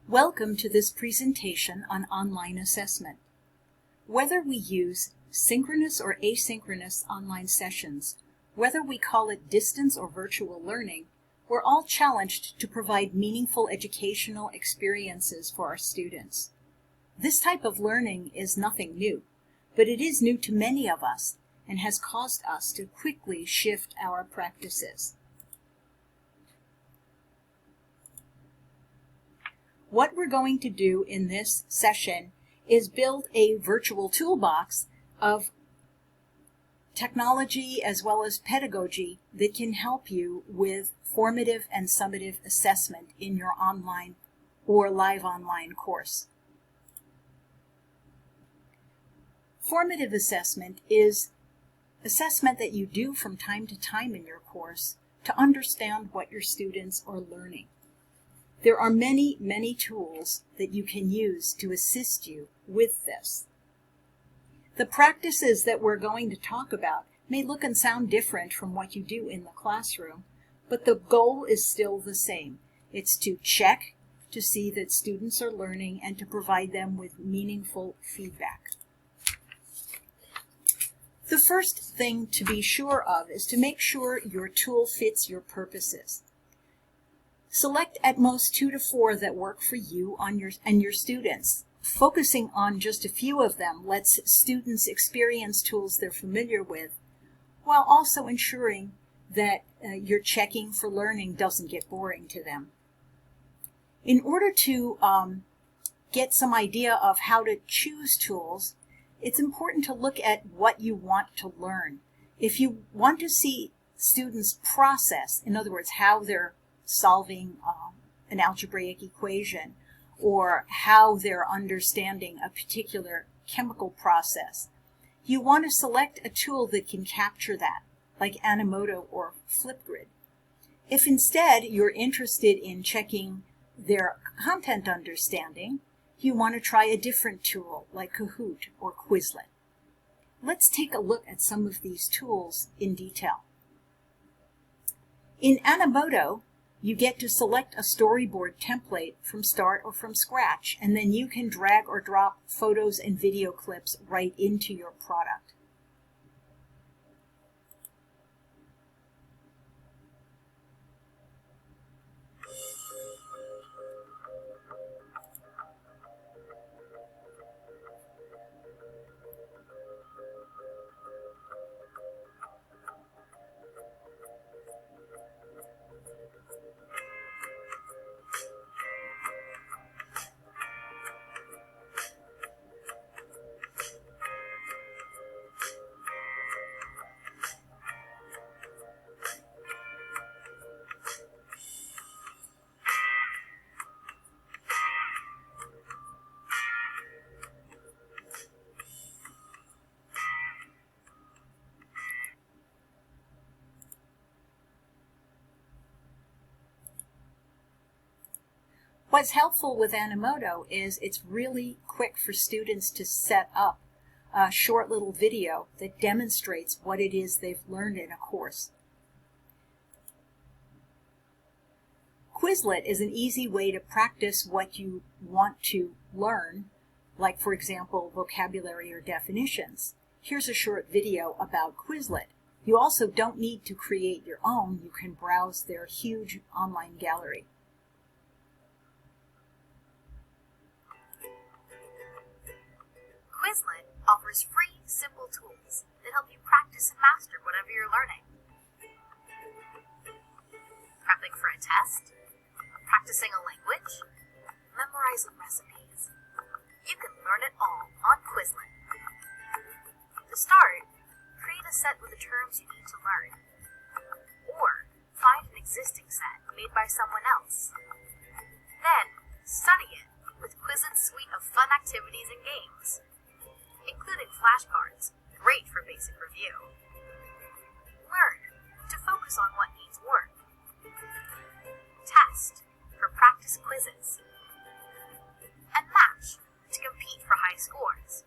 Welcome to this presentation on online assessment. Whether we use synchronous or asynchronous online sessions, whether we call it distance or virtual learning, we're all challenged to provide meaningful educational experiences for our students. This type of learning is nothing new, but it is new to many of us and has caused us to quickly shift our practices. What we're going to do in this session is build a virtual toolbox of technology as well as pedagogy that can help you with formative and summative assessment in your online or live online course. Formative assessment is assessment that you do from time to time in your course to understand what your students are learning. There are many tools that you can use to assist you with this. The practices that we're going to talk about may look and sound different from what you do in the classroom, but the goal is still the same. It's to check to see that students are learning and to provide them with meaningful feedback. The first thing to be sure of is to make sure your tool fits your purposes. Select at most 2 to 4 that work for you and your students. Focusing on just a few of them lets students experience tools they're familiar with, while also ensuring that your checking for learning doesn't get boring to them. In order to get some idea of how to choose tools, it's important to look at what you want to learn. If you want to see students process, in other words, how they're solving an algebraic equation, or how they're understanding a particular chemical process, you want to select a tool that can capture that, like Animoto or Flipgrid. If instead you're interested in checking their content understanding, you want to try a different tool like Kahoot or Quizlet. Let's take a look at some of these tools in detail. In Animoto, you get to select a storyboard template from start or from scratch, and then you can drag or drop photos and video clips right into your product. What's helpful with Animoto is it's really quick for students to set up a short little video that demonstrates what it is they've learned in a course. Quizlet is an easy way to practice what you want to learn, like for example, vocabulary or definitions. Here's a short video about Quizlet. You also don't need to create your own. You can browse their huge online gallery. Quizlet offers free, simple tools that help you practice and master whatever you're learning. Prepping for a test, practicing a language, memorizing recipes. You can learn it all on Quizlet. To start, create a set with the terms you need to learn, or find an existing set made by someone else. Then, study it with Quizlet's suite of fun activities and games, including flashcards, great for basic review. Learn to focus on what needs work. Test for practice quizzes. And match to compete for high scores.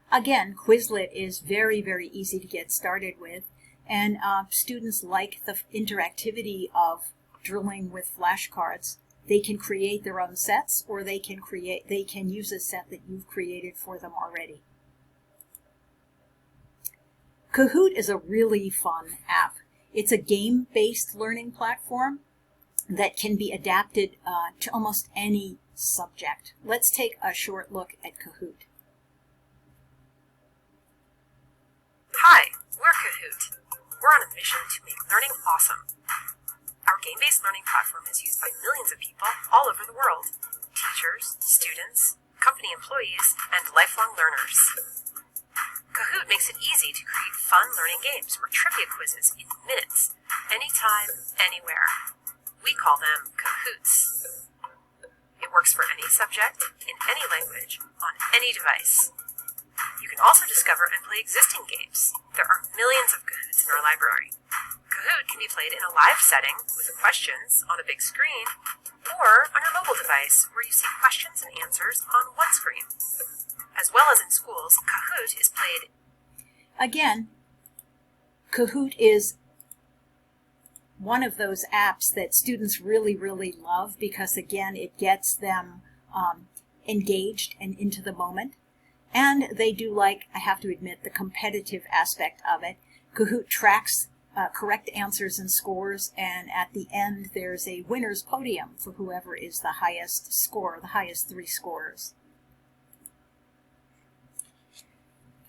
Again, Quizlet is very easy to get started with, And students like the interactivity of drilling with flashcards. They can create their own sets, or they can use a set that you've created for them already. Kahoot is a really fun app. It's a game-based learning platform that can be adapted to almost any subject. Let's take a short look at Kahoot. Hi, we're Kahoot. We're on a mission to make learning awesome. Our game-based learning platform is used by millions of people all over the world. Teachers, students, company employees, and lifelong learners. Kahoot makes it easy to create fun learning games or trivia quizzes in minutes, anytime, anywhere. We call them Kahoots. It works for any subject, in any language, on any device. You can also discover and play existing games. There are millions of Kahoots in our library. Kahoot can be played in a live setting with questions on a big screen, or on your mobile device where you see questions and answers on one screen. As well as in schools, Kahoot is played. Again, Kahoot is one of those apps that students really, really love because, again, it gets them engaged and into the moment. And they do like, I have to admit, the competitive aspect of it. Kahoot tracks correct answers and scores, and at the end there's a winner's podium for whoever is the highest score, the highest 3 scorers.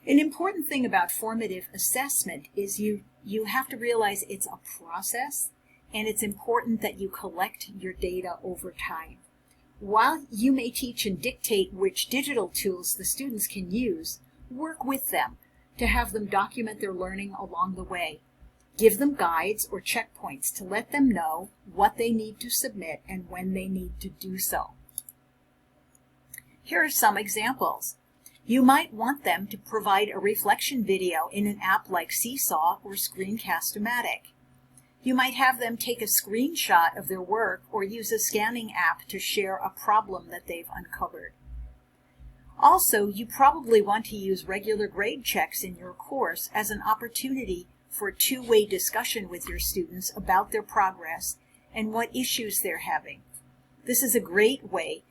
An important thing about formative assessment is you have to realize it's a process, and it's important that you collect your data over time. While you may teach and dictate which digital tools the students can use, work with them to have them document their learning along the way. Give them guides or checkpoints to let them know what they need to submit and when they need to do so. Here are some examples. You might want them to provide a reflection video in an app like Seesaw or Screencast-O-Matic. You might have them take a screenshot of their work or use a scanning app to share a problem that they've uncovered. Also, you probably want to use regular grade checks in your course as an opportunity for two-way discussion with your students about their progress and what issues they're having. This is a great way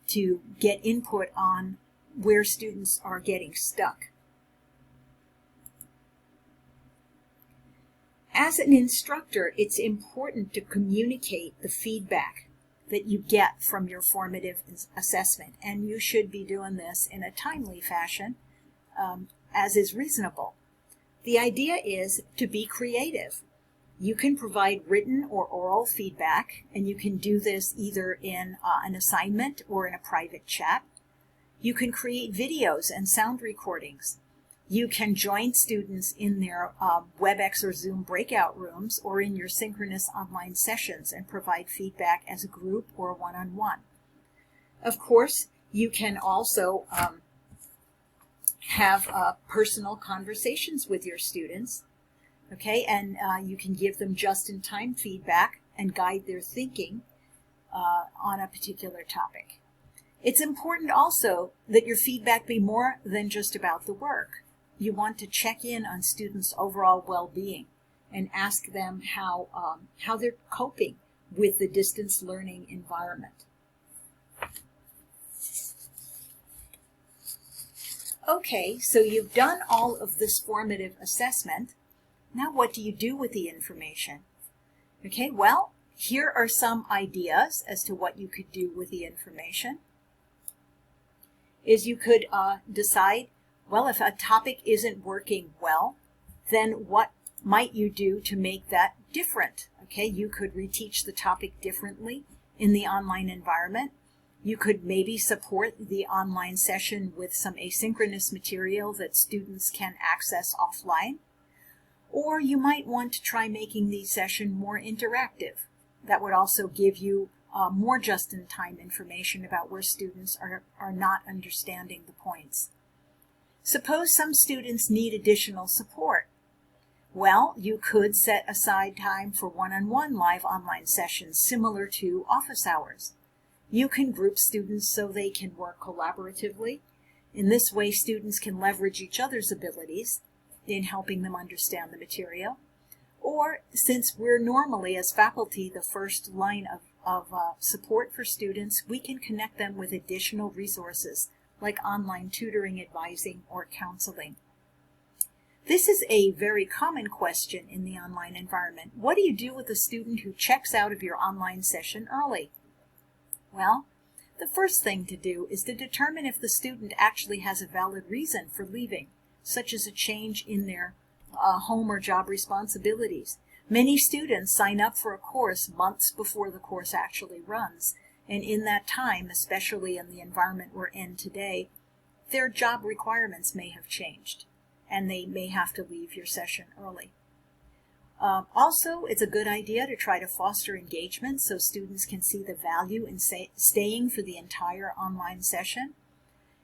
to get input on where students are getting stuck. As an instructor, it's important to communicate the feedback that you get from your formative assessment, and you should be doing this in a timely fashion, as is reasonable. The idea is to be creative. You can provide written or oral feedback, and you can do this either in an assignment or in a private chat. You can create videos and sound recordings. You can join students in their WebEx or Zoom breakout rooms or in your synchronous online sessions and provide feedback as a group or one-on-one. Of course, you can also have personal conversations with your students, okay, and you can give them just-in-time feedback and guide their thinking on a particular topic. It's important also that your feedback be more than just about the work. You want to check in on students' overall well-being and ask them how they're coping with the distance learning environment. Okay, so you've done all of this formative assessment. Now what do you do with the information? Okay, well, here are some ideas as to what you could do with the information. Is you could decide, well, if a topic isn't working well, then what might you do to make that different? Okay, you could reteach the topic differently in the online environment. You could maybe support the online session with some asynchronous material that students can access offline. Or you might want to try making the session more interactive. That would also give you more just-in-time information about where students are not understanding the points. Suppose some students need additional support. Well, you could set aside time for one-on-one live online sessions similar to office hours. You can group students so they can work collaboratively. In this way, students can leverage each other's abilities. in helping them understand the material. Or since we're normally, as faculty, the first line of support for students, we can connect them with additional resources like online tutoring, advising, or counseling. This is a very common question in the online environment. What do you do with a student who checks out of your online session early? Well, the first thing to do is to determine if the student actually has a valid reason for leaving, such as a change in their home or job responsibilities. Many students sign up for a course months before the course actually runs, and in that time, especially in the environment we're in today, their job requirements may have changed, and they may have to leave your session early. Also, it's a good idea to try to foster engagement so students can see the value in staying for the entire online session.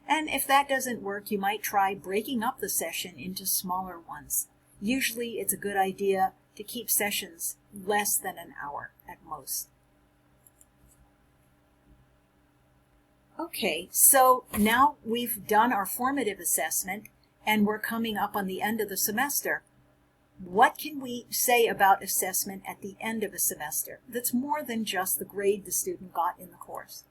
And if that doesn't work, you might try breaking up the session into smaller ones. Usually, it's a good idea to keep sessions less than an hour at most. Okay, so now we've done our formative assessment and we're coming up on the end of the semester. What can we say about assessment at the end of a semester that's more than just the grade the student got in the course?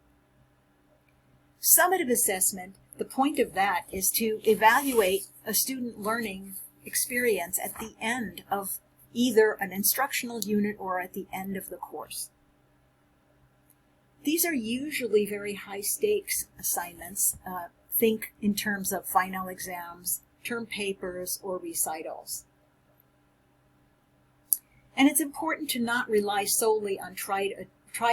Summative assessment, the point of that is to evaluate a student learning experience at the end of either an instructional unit or at the end of the course. These are usually very high stakes assignments. Think in terms of final exams, term papers, or recitals. And it's important to not rely solely on tried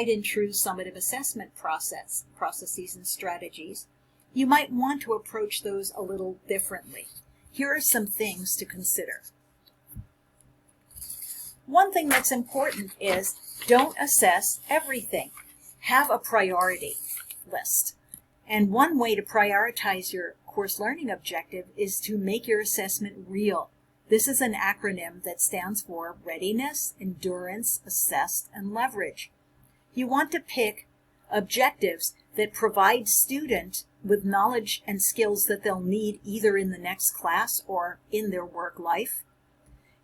and true summative assessment processes and strategies. You might want to approach those a little differently. Here are some things to consider. One thing that's important is don't assess everything. Have a priority list. And one way to prioritize your course learning objective is to make your assessment real. This is an acronym that stands for readiness, endurance, assessed, and leverage. You want to pick objectives that provide student with knowledge and skills that they'll need either in the next class or in their work life.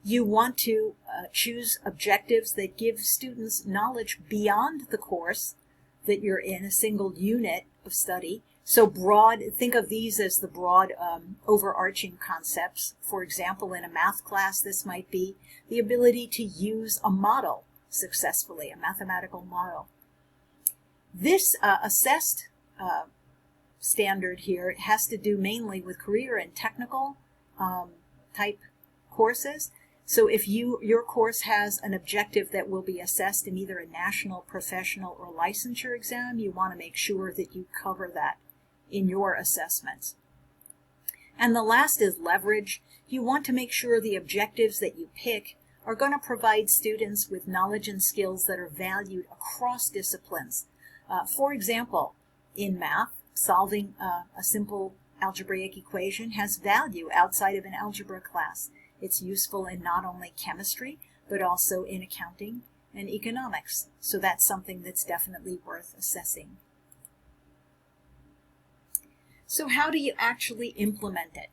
You want to choose objectives that give students knowledge beyond the course that you're in, a single unit of study. So broad, think of these as the broad overarching concepts. For example, in a math class, this might be the ability to use a model successfully, a mathematical model. This assessed standard here has to do mainly with career and technical type courses. So if your course has an objective that will be assessed in either a national, professional, or licensure exam, you want to make sure that you cover that in your assessments. And the last is leverage. You want to make sure the objectives that you pick are going to provide students with knowledge and skills that are valued across disciplines. For example, in math, solving a simple algebraic equation has value outside of an algebra class. It's useful in not only chemistry, but also in accounting and economics. So that's something that's definitely worth assessing. So how do you actually implement it?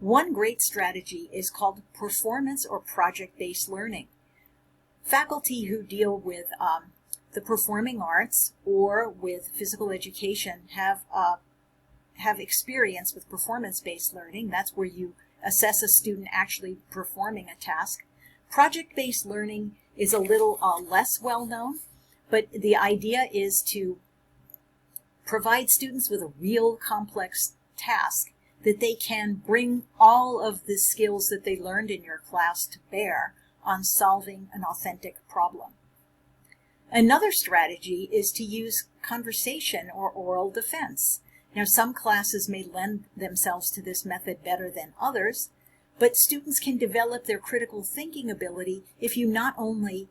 One great strategy is called performance or project-based learning. Faculty who deal with the performing arts or with physical education have experience with performance-based learning. That's where you assess a student actually performing a task. Project-based learning is a little less well known, but the idea is to provide students with a real complex task that they can bring all of the skills that they learned in your class to bear on solving an authentic problem. Another strategy is to use conversation or oral defense. Now, some classes may lend themselves to this method better than others, but students can develop their critical thinking ability if you not only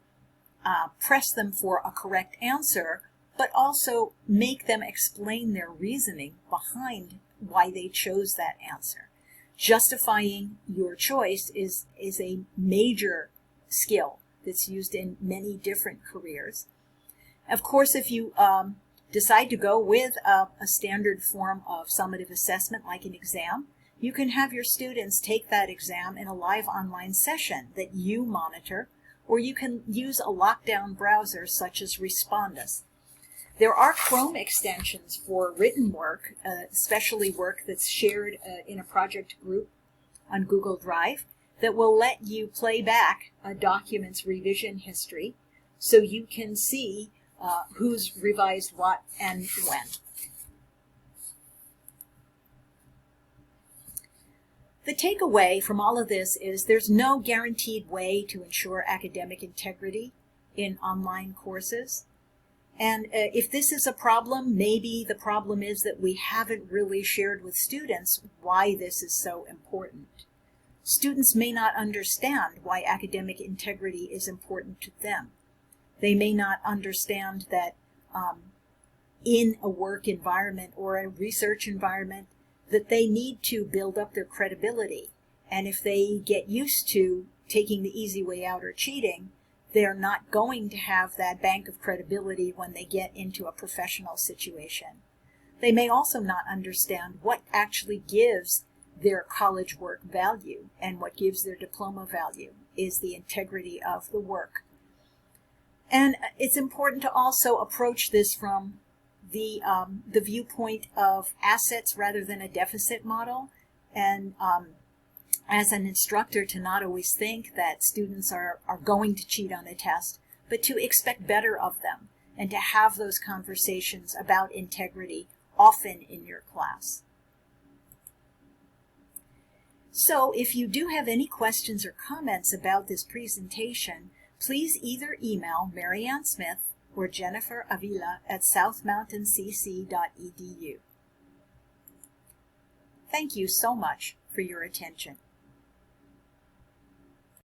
press them for a correct answer, but also make them explain their reasoning behind why they chose that answer. Justifying your choice is a major skill that's used in many different careers. Of course, if you decide to go with a standard form of summative assessment like an exam, You can have your students take that exam in a live online session that you monitor, or you can use a lockdown browser such as Respondus. There are Chrome extensions for written work, especially work that's shared in a project group on Google Drive, that will let you play back a document's revision history so you can see who's revised what and when. The takeaway from all of this is there's no guaranteed way to ensure academic integrity in online courses. And if this is a problem, maybe the problem is that we haven't really shared with students why this is so important. Students may not understand why academic integrity is important to them. They may not understand that in a work environment or a research environment that they need to build up their credibility. And if they get used to taking the easy way out or cheating, they're not going to have that bank of credibility when they get into a professional situation. They may also not understand what actually gives their college work value, and what gives their diploma value is the integrity of the work. And it's important to also approach this from the viewpoint of assets rather than a deficit model, and as an instructor, to not always think that students are going to cheat on a test, but to expect better of them and to have those conversations about integrity often in your class. So if you do have any questions or comments about this presentation, please either email Marianne Smith or Jennifer Avila at southmountaincc.edu. Thank you so much for your attention.